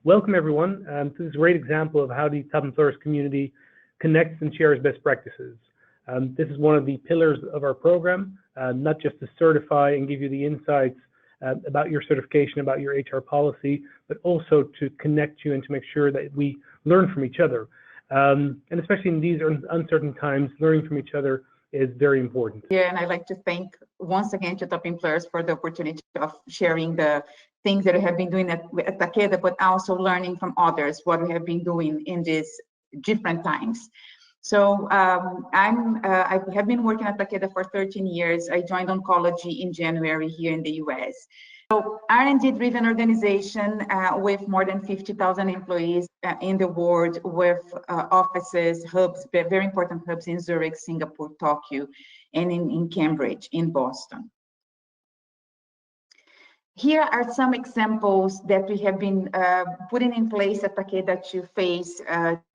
Welcome everyone to this great example of how the top employers community connects and shares best practices. This is one of the pillars of our program, not just to certify and give you the insights about your certification, about your HR policy, but also to connect you and to make sure that we learn from each other. And especially in these uncertain times, learning from each other is very important. Yeah, and I'd like to thank once again to top employers for the opportunity of sharing the things that we have been doing at Takeda, but also learning from others what we have been doing in these different times. So I have been working at Takeda for 13 years. I joined oncology in January here in the US. So R&D driven organization with more than 50,000 employees in the world, with offices, hubs, very important hubs in Zurich, Singapore, Tokyo, and in Cambridge, in Boston. Here are some examples that we have been putting in place at Takeda to face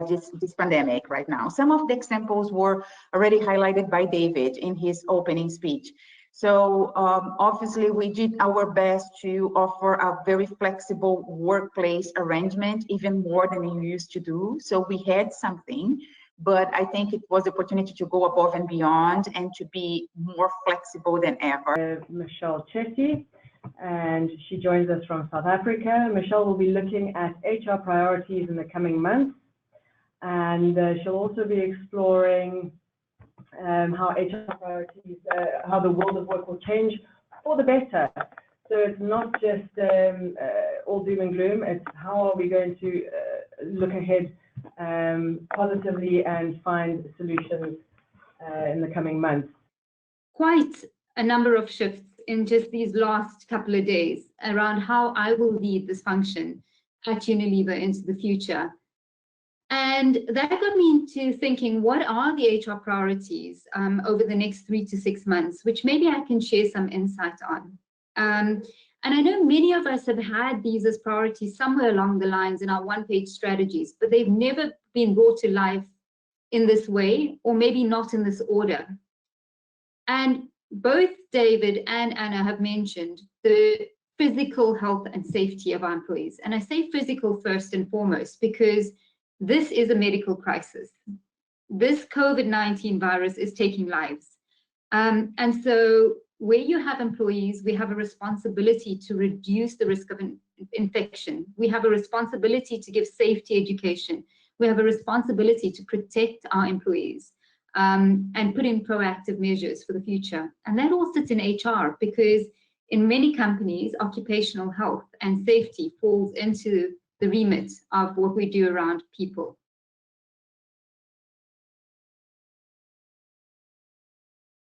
this pandemic right now. Some of the examples were already highlighted by David in his opening speech. So obviously we did our best to offer a very flexible workplace arrangement, even more than we used to do. So we had something, but I think it was the opportunity to go above and beyond and to be more flexible than ever. Michelle Chetty, and she joins us from South Africa. Michelle will be looking at HR priorities in the coming months, and she'll also be exploring how HR priorities, how the world of work will change for the better. So it's not just all doom and gloom, it's how are we going to look ahead positively and find solutions in the coming months. Quite a number of shifts in just these last couple of days around how I will lead this function at Unilever into the future. And that got me into thinking, what are the HR priorities over the next 3 to 6 months, which maybe I can share some insight on. And I know many of us have had these as priorities somewhere along the lines in our one-page strategies, but they've never been brought to life in this way, or maybe not in this order. And both David and Anna have mentioned the physical health and safety of our employees. And I say physical first and foremost, because this is a medical crisis. This COVID-19 virus is taking lives. And so where you have employees, we have a responsibility to reduce the risk of infection. We have a responsibility to give safety education. We have a responsibility to protect our employees. And put in proactive measures for the future. And that all sits in HR, because in many companies, occupational health and safety falls into the remit of what we do around people.